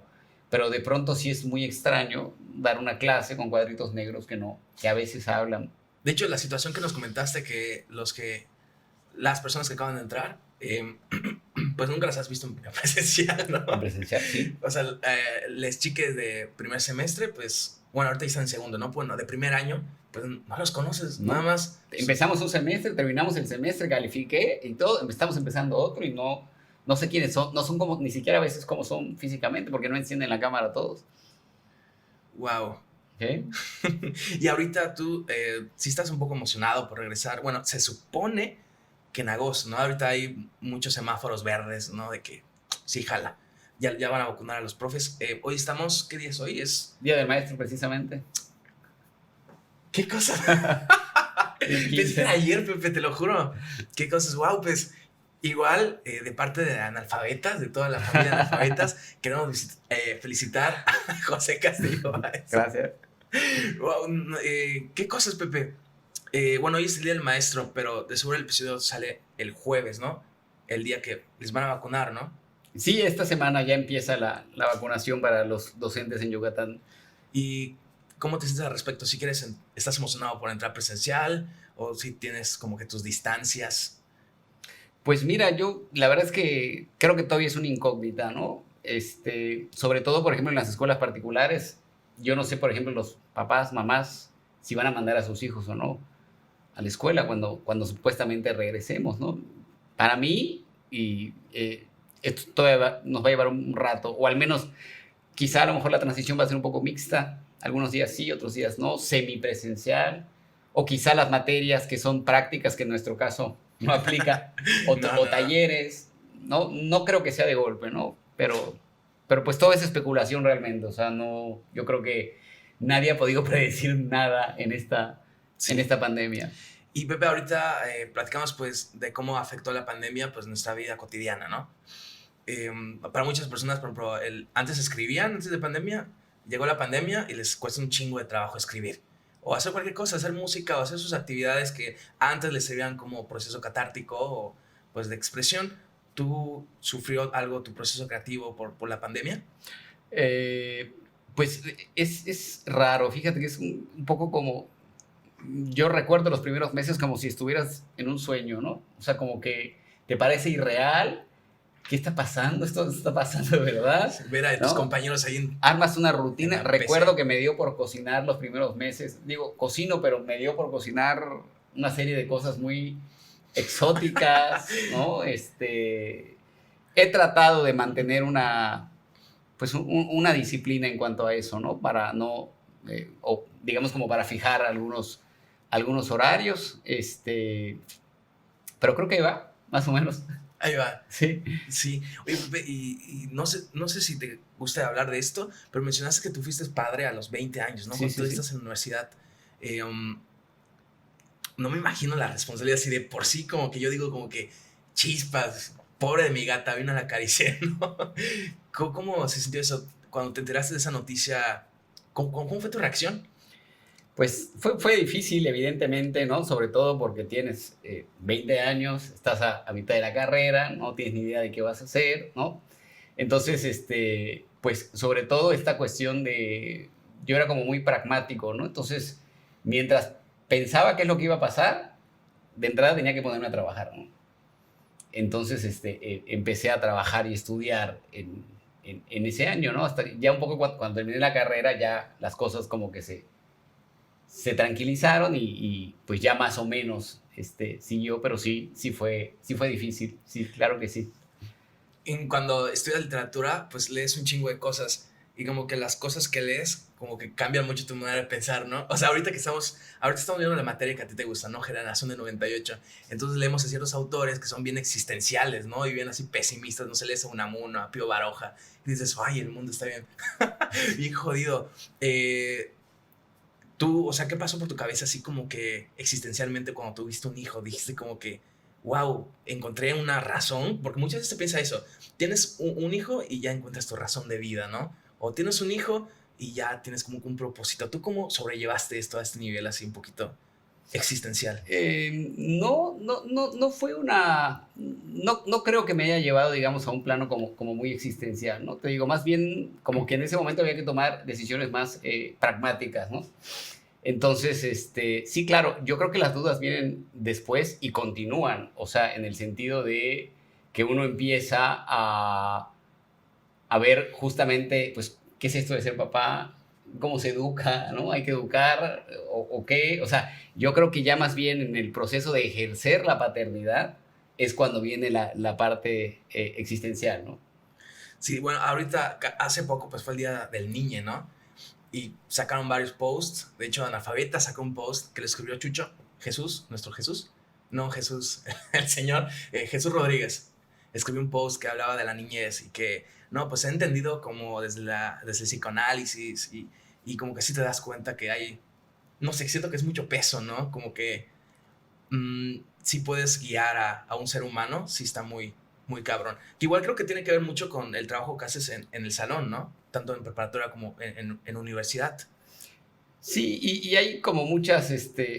pero de pronto sí es muy extraño dar una clase con cuadritos negros que a veces hablan. De hecho, la situación que nos comentaste, que las personas que acaban de entrar, pues nunca las has visto en presencial, ¿no? En presencial, sí. O sea, les chiques de primer semestre, pues, bueno, ahorita están en segundo, ¿no? Bueno, de primer año, pues no los conoces, No. nada más. Empezamos un semestre, terminamos el semestre, califiqué y todo, estamos empezando otro y no sé quiénes son, no son como, ni siquiera a veces como son físicamente, porque no encienden la cámara todos. Wow. ¿Okay? Y ahorita tú sí estás un poco emocionado por regresar. Bueno, se supone que en agosto, ¿no? Ahorita hay muchos semáforos verdes, ¿no? De que sí, jala. Ya van a vacunar a los profes. Hoy estamos, ¿qué día es hoy? Es Día del Maestro, precisamente. ¿Qué cosa? Pensé ayer, Pepe, te lo juro. ¿Qué cosas? Wow, pues igual de parte de analfabetas, de toda la familia de analfabetas, queremos felicitar a José Castillo. Gracias. Wow, ¿qué cosas, Pepe? Bueno, hoy es el Día del Maestro, pero de seguro el episodio sale el jueves, ¿no? El día que les van a vacunar, ¿no? Sí, esta semana ya empieza la vacunación para los docentes en Yucatán. ¿Y cómo te sientes al respecto? Si quieres, ¿estás emocionado por entrar presencial o si tienes como que tus distancias? Pues mira, yo la verdad es que creo que todavía es una incógnita, ¿no? Sobre todo, por ejemplo, en las escuelas particulares, yo no sé, por ejemplo, los papás, mamás, si van a mandar a sus hijos o no a la escuela cuando supuestamente regresemos, ¿no? Para mí, y esto todavía nos va a llevar un rato, o al menos quizá a lo mejor la transición va a ser un poco mixta, algunos días sí, otros días no, semipresencial, o quizá las materias que son prácticas, que en nuestro caso no aplica, o talleres, no creo que sea de golpe, ¿no? Pero pues todo es especulación realmente, o sea, no, yo creo que nadie ha podido predecir nada en esta pandemia. Y Pepe, ahorita platicamos pues de cómo afectó la pandemia pues nuestra vida cotidiana, ¿no? Para muchas personas, por ejemplo, antes escribían, antes de pandemia, llegó la pandemia y les cuesta un chingo de trabajo escribir. O hacer cualquier cosa, hacer música o hacer sus actividades que antes les servían como proceso catártico o pues de expresión. ¿Tú sufrió algo tu proceso creativo por la pandemia? Pues es raro, fíjate que es un poco como, yo recuerdo los primeros meses como si estuvieras en un sueño, ¿no? O sea, como que te parece irreal. ¿Qué está pasando? ¿Esto está pasando de verdad? Ver a tus compañeros ahí armas una rutina. Recuerdo que me dio por cocinar los primeros meses. Digo, cocino, pero me dio por cocinar una serie de cosas muy exóticas, ¿no? He tratado de mantener una disciplina en cuanto a eso, ¿no? Para no, o digamos como para fijar algunos horarios, pero creo que va, más o menos. Ahí va. Sí. Sí. Oye, Pepe, y no sé si te gusta hablar de esto, pero mencionaste que tú fuiste padre a los 20 años, ¿no? Sí, Cuando tú sí. estás en la universidad. no me imagino la responsabilidad así de por sí, como que yo digo como que chispas, pobre de mi gata, vino a la acaricié, ¿no? ¿Cómo se sintió eso? Cuando te enteraste de esa noticia, ¿cómo fue tu reacción? Pues fue difícil, evidentemente, ¿no? Sobre todo porque tienes 20 años, estás a mitad de la carrera, no tienes ni idea de qué vas a hacer, ¿no? Entonces, pues sobre todo esta cuestión de... Yo era como muy pragmático, ¿no? Entonces, mientras pensaba qué es lo que iba a pasar, de entrada tenía que ponerme a trabajar, ¿no? Entonces, empecé a trabajar y estudiar en ese año, ¿no? Hasta ya un poco cuando terminé la carrera, ya las cosas como que se tranquilizaron y pues ya más o menos siguió, pero sí fue difícil, sí, claro que sí. Cuando estudias literatura, pues lees un chingo de cosas y como que las cosas que lees como que cambian mucho tu manera de pensar, ¿no? O sea, ahorita estamos viendo la materia que a ti te gusta, ¿no? Generación de 98. Entonces leemos a ciertos autores que son bien existenciales, ¿no? Y bien así pesimistas, no se lees a Unamuno, a Pío Baroja y dices, ay, el mundo está bien, bien jodido. Tú, o sea, ¿qué pasó por tu cabeza así como que existencialmente cuando tuviste un hijo? Dijiste como que, wow, encontré una razón, porque muchas veces se piensa eso, tienes un hijo y ya encuentras tu razón de vida, ¿no? O tienes un hijo y ya tienes como que un propósito. ¿Tú cómo sobrellevaste esto a este nivel así un poquito existencial? No fue una... No creo que me haya llevado, digamos, a un plano como muy existencial, ¿no? Te digo, más bien como que en ese momento había que tomar decisiones más pragmáticas, ¿no? Entonces, sí, claro, yo creo que las dudas vienen después y continúan, o sea, en el sentido de que uno empieza a ver justamente, pues, ¿qué es esto de ser papá? ¿Cómo se educa? ¿No? ¿Hay que educar? O qué? O sea, yo creo que ya más bien en el proceso de ejercer la paternidad es cuando viene la parte existencial, ¿no? Sí, bueno, ahorita, hace poco, pues fue el día del niño, ¿no? Y sacaron varios posts. De hecho, Analfabeta sacó un post que le escribió Chucho, Jesús, nuestro Jesús. No Jesús, el Señor, Jesús Rodríguez. Escribió un post que hablaba de la niñez y que, no, pues he entendido como desde el psicoanálisis y como que sí te das cuenta que hay, no sé, siento que es mucho peso, ¿no? Como que sí puedes guiar a un ser humano, sí está muy, muy cabrón. Que igual creo que tiene que ver mucho con el trabajo que haces en el salón, ¿no? Tanto en preparatoria como en universidad. Sí, y hay como muchas,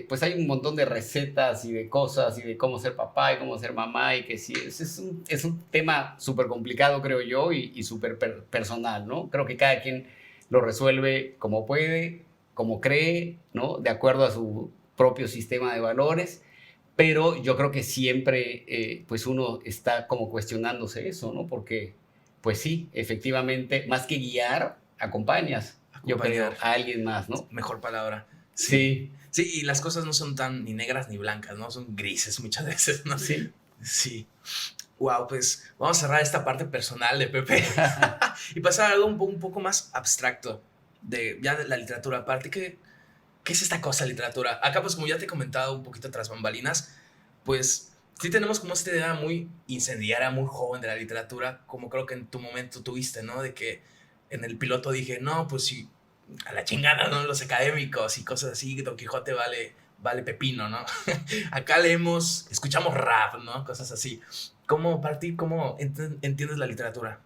pues hay un montón de recetas y de cosas y de cómo ser papá y cómo ser mamá y que sí, es un tema súper complicado, creo yo, y súper personal, ¿no? Creo que cada quien lo resuelve como puede, como cree, ¿no? De acuerdo a su propio sistema de valores, pero yo creo que siempre, pues uno está como cuestionándose eso, ¿no? Porque, pues sí, efectivamente, más que guiar, acompañas, yo creo, Acompañar, a alguien más, ¿no? mejor palabra. Sí. Sí, Sí, y las cosas no son tan ni negras ni blancas, ¿no? Son grises muchas veces, ¿no? sí. Sí. Wow, pues vamos a cerrar esta parte personal de Pepe y pasar a algo un poco más abstracto de ya de la literatura. Aparte, ¿qué es esta cosa literatura? Acá, pues como ya te he comentado un poquito tras bambalinas, pues sí tenemos como esta idea muy incendiaria, muy joven de la literatura, como creo que en tu momento tuviste, ¿no? De que en el piloto dije, no, pues sí, a la chingada, ¿no? Los académicos y cosas así, Don Quijote vale pepino, ¿no? Acá leemos, escuchamos rap, ¿no? Cosas así. ¿Cómo, para ti, cómo entiendes la literatura?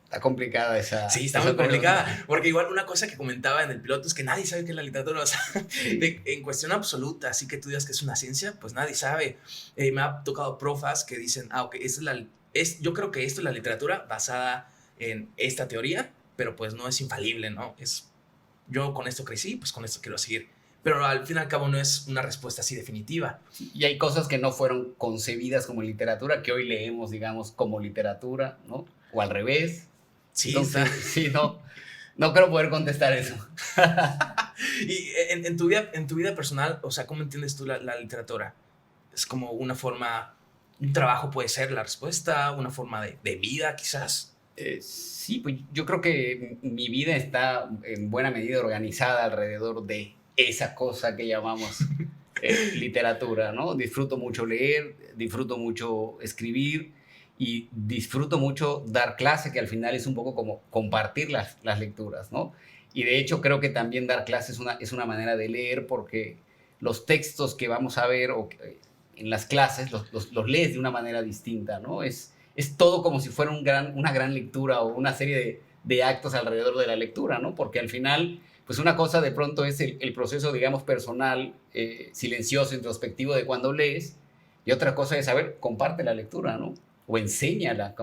Está complicada Sí, está esa muy complicada, pregunta. porque igual una cosa que comentaba en el piloto es que nadie sabe qué es la literatura, o sea, Sí. en cuestión absoluta, así que tú digas que es una ciencia, pues nadie sabe. Me ha tocado profas que dicen, ok, yo creo que esto es la literatura basada en esta teoría, pero pues no es infalible, ¿no? Yo con esto crecí, pues con esto quiero seguir. Pero al fin y al cabo no es una respuesta así definitiva. Y hay cosas que no fueron concebidas como literatura, que hoy leemos, digamos, como literatura, ¿no? O al revés. Sí, está. Entonces, sí, no creo poder contestar eso. Y en tu vida personal, o sea, ¿cómo entiendes tú la literatura? Es como una forma, un trabajo puede ser la respuesta, una forma de vida quizás. Sí, pues yo creo que mi vida está en buena medida organizada alrededor de esa cosa que llamamos literatura, ¿no? Disfruto mucho leer, disfruto mucho escribir y disfruto mucho dar clase, que al final es un poco como compartir las lecturas, ¿no? Y de hecho creo que también dar clase es una manera de leer porque los textos que vamos a ver en las clases los lees de una manera distinta, ¿no? Es todo como si fuera una gran lectura o una serie de actos alrededor de la lectura, ¿no? Porque al final, pues una cosa de pronto es el proceso, digamos, personal, silencioso, introspectivo de cuando lees, y otra cosa es, saber, comparte la lectura, ¿no? O enséñala.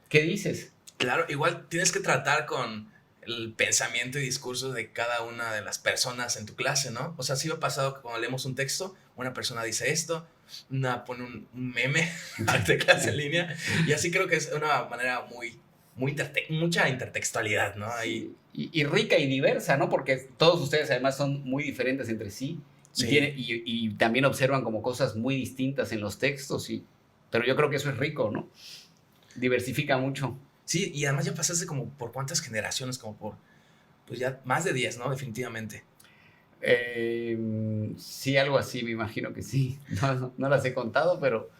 ¿Qué dices? Claro, igual tienes que tratar con el pensamiento y discurso de cada una de las personas en tu clase, ¿no? O sea, sí me ha pasado que cuando leemos un texto, una persona dice esto, una pone un meme de clase en línea, y así creo que es una manera mucha intertextualidad, ¿no? Ahí, Y rica y diversa, ¿no? Porque todos ustedes además son muy diferentes entre sí, sí. y también observan como cosas muy distintas en los textos, pero yo creo que eso es rico, ¿no? Diversifica mucho. Sí, y además ya pasaste como por cuántas generaciones, como por, pues ya más de 10, ¿no? Definitivamente. Sí, algo así, me imagino que sí. No las he contado, pero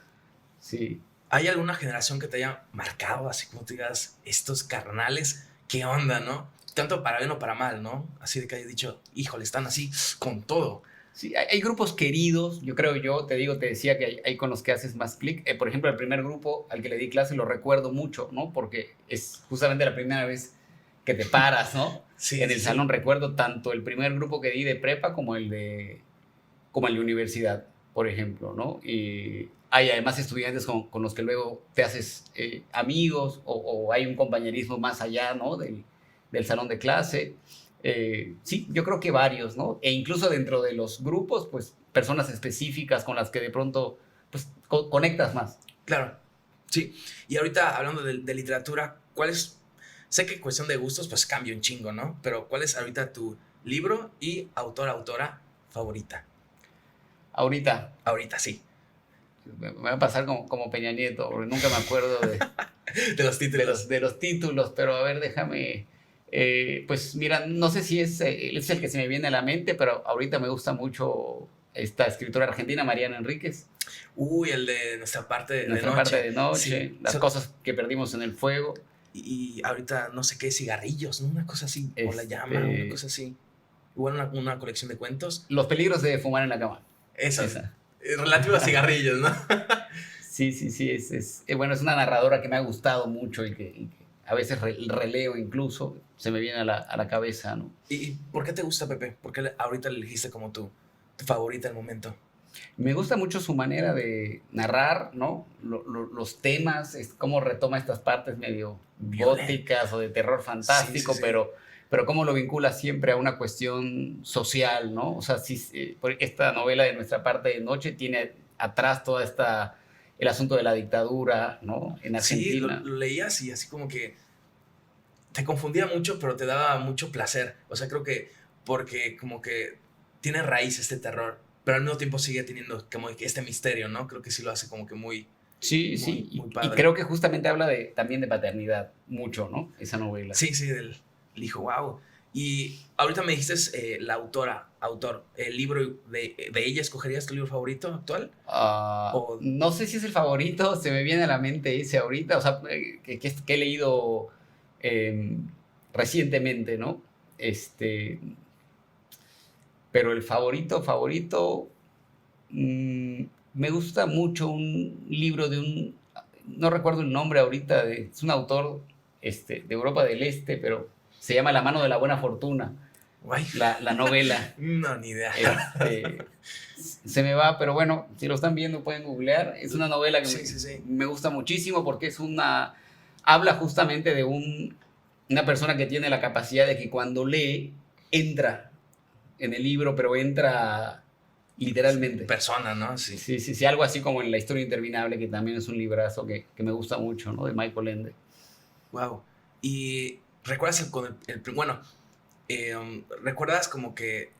sí. ¿Hay alguna generación que te haya marcado, así como te digas, estos carnales, qué onda, ¿no? Tanto para bien o para mal, ¿no? Así de que hayas dicho, híjole, están así con todo. Sí, hay grupos queridos, te decía que hay con los que haces más clic. Por ejemplo, el primer grupo al que le di clase lo recuerdo mucho, ¿no? Porque es justamente la primera vez que te paras, ¿no? Sí, En el sí, salón recuerdo tanto el primer grupo que di de prepa como el de universidad, por ejemplo, ¿no? Y hay además estudiantes con los que luego te haces amigos o hay un compañerismo más allá, ¿no? Del salón de clase. Sí, yo creo que varios, ¿no? E incluso dentro de los grupos, pues personas específicas con las que de pronto pues, conectas más. Claro, sí. Y ahorita hablando de literatura, ¿cuál es? Sé que cuestión de gustos, pues cambia un chingo, ¿no? Pero ¿cuál es ahorita tu libro y autora favorita? Ahorita, Ahorita, sí. me va a pasar como Peña Nieto, porque nunca me acuerdo De los títulos. de los títulos, pero a ver, déjame. Pues mira, no sé si es el que se me viene a la mente, pero ahorita me gusta mucho esta escritora argentina, Mariana Enríquez. Uy, el de nuestra parte de Nuestra noche. parte de noche, Sí. las cosas que perdimos en el fuego. Y ahorita no sé qué, cigarrillos, ¿no? Una cosa así, o la llama, una cosa así. Igual una colección de cuentos. Los peligros de fumar en la cama. Esa. Relativo a cigarrillos, ¿no? Sí, bueno, es una narradora que me ha gustado mucho y que a veces releo incluso, se me viene a la cabeza, ¿no? ¿Y por qué te gusta, Pepe? ¿Por qué ahorita le elegiste como tu favorita del momento? Me gusta mucho su manera de narrar, ¿no? Los temas, cómo retoma estas partes medio góticas o de terror fantástico, Sí. pero cómo lo vincula siempre a una cuestión social, ¿no? O sea, esta novela de Nuestra parte de noche tiene atrás el asunto de la dictadura, ¿no? En Argentina. Sí, lo leías y así como que te confundía mucho, pero te daba mucho placer. O sea, creo que porque como que tiene raíz este terror, pero al mismo tiempo sigue teniendo como que este misterio, ¿no? Creo que sí lo hace como que muy Muy padre. Y creo que justamente habla también de paternidad, mucho, ¿no? Esa novela. Sí, del hijo, wow. Y ahorita me dijiste autor, el libro de ella, ¿escogerías tu libro favorito actual? No sé si es el favorito, se me viene a la mente ese ahorita, o sea, que he leído recientemente, ¿no? Pero el favorito, me gusta mucho un libro no recuerdo el nombre ahorita, es un autor de Europa del Este, pero se llama La mano de la buena fortuna, Guay. la novela. No, ni idea. Se me va, pero bueno, si lo están viendo pueden googlear. Es una novela que me gusta muchísimo porque habla justamente de una persona que tiene la capacidad de que cuando lee, entra en el libro, pero entra literalmente. Persona, ¿no? Sí, algo así como en La historia interminable, que también es un librazo que me gusta mucho, ¿no? De Michael Ende. Wow. ¿Y recuerdas recuerdas como que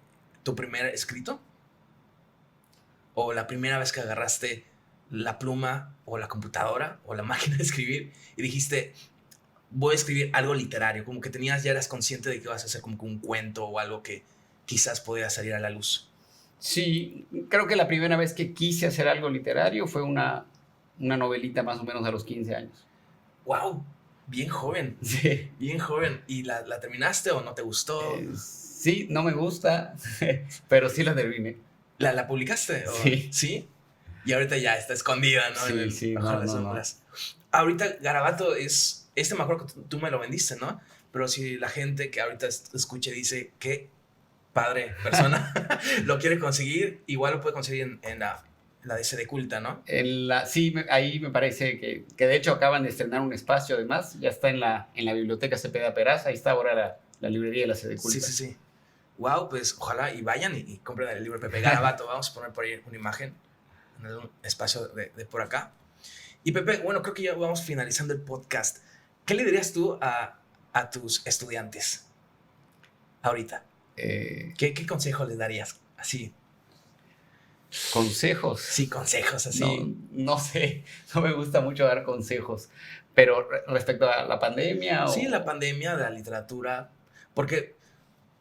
tu primer escrito? ¿O la primera vez que agarraste la pluma o la computadora o la máquina de escribir y dijiste, voy a escribir algo literario? Como que ya eras consciente de que ibas a hacer como que un cuento o algo que quizás podía salir a la luz. Sí, creo que la primera vez que quise hacer algo literario fue una novelita más o menos a los 15 años. ¡Wow! Bien joven. Sí. Bien joven. ¿Y la terminaste o no te gustó? Sí, no me gusta, pero sí la terminé. ¿La publicaste? Sí. ¿Sí? Y ahorita ya está escondida, ¿no? Sí, bajo no, las no, sombras. Ahorita Garabato es... me acuerdo que tú me lo vendiste, ¿no? Pero si la gente que ahorita escuche dice que padre persona lo quiere conseguir, igual lo puede conseguir en la de CD Culta, ¿no? Sí, ahí me parece que de hecho acaban de estrenar un espacio además, ya está en la biblioteca Cepeda Peraza, ahí está ahora la librería de la Sede Culta. Sí. Wow, pues ojalá y vayan y compren el libro de Pepe Garabato. Vamos a poner por ahí una imagen en un espacio de por acá. Y Pepe, bueno, creo que ya vamos finalizando el podcast. ¿Qué le dirías tú a tus estudiantes ahorita? ¿Qué consejo les darías? Así. ¿Consejos? Sí, consejos, así. No sé, no me gusta mucho dar consejos, pero respecto a la pandemia Sí, la pandemia de la literatura, porque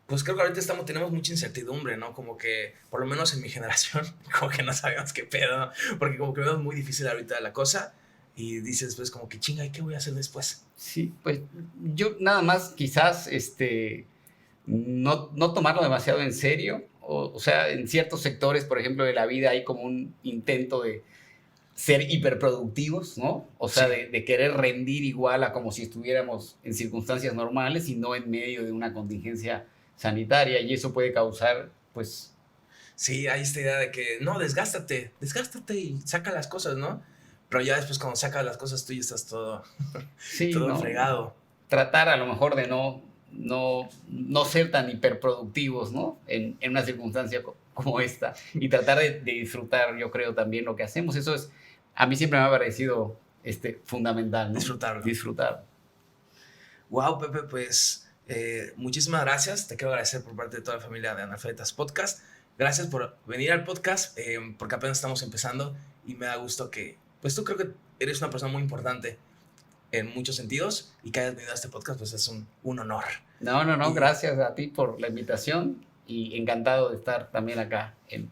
pues creo que ahorita tenemos mucha incertidumbre, ¿no? Como que, por lo menos en mi generación, como que no sabíamos qué pedo, ¿no? Porque como que vemos muy difícil ahorita la cosa y dices, pues, como que chinga, ¿y qué voy a hacer después? Sí, pues yo nada más quizás no tomarlo demasiado en serio, o sea, en ciertos sectores, por ejemplo, de la vida hay como un intento de ser hiperproductivos, ¿no? O sea, Sí. de querer rendir igual a como si estuviéramos en circunstancias normales y no en medio de una contingencia sanitaria, y eso puede causar, pues... Sí, hay esta idea de que, no, desgástate y saca las cosas, ¿no? Pero ya después cuando sacas las cosas tú ya estás todo, Sí, todo ¿no? fregado. Tratar a lo mejor de no ser tan hiperproductivos, ¿no? En una circunstancia como esta, y tratar de disfrutar, yo creo, también lo que hacemos. Eso es, a mí siempre me ha parecido fundamental, ¿no? Disfrutarlo. Disfrutar. Wow, Pepe, pues muchísimas gracias. Te quiero agradecer por parte de toda la familia de Analfabetas Podcast. Gracias por venir al podcast, porque apenas estamos empezando y me da gusto que, pues tú creo que eres una persona muy importante en muchos sentidos y que hayas venido a este podcast, pues es un honor. No, gracias a ti por la invitación y encantado de estar también acá en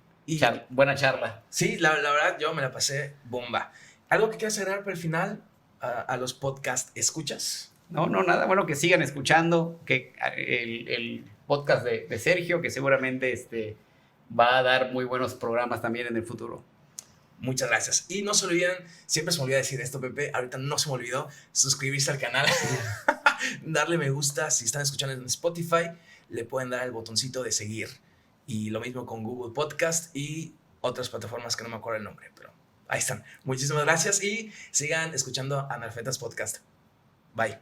buena charla. Sí, la verdad yo me la pasé bomba. ¿Algo que quieras agregar para el final a los podcast escuchas? No, nada, bueno, que sigan escuchando que el podcast de Sergio, que seguramente va a dar muy buenos programas también en el futuro. Muchas gracias. Y no se olviden, siempre se me olvida decir esto, Pepe, ahorita no se me olvidó, suscribirse al canal, darle me gusta. Si están escuchando en Spotify, le pueden dar el botoncito de seguir. Y lo mismo con Google Podcast y otras plataformas que no me acuerdo el nombre, pero ahí están. Muchísimas gracias y sigan escuchando Analfabetas Podcast. Bye.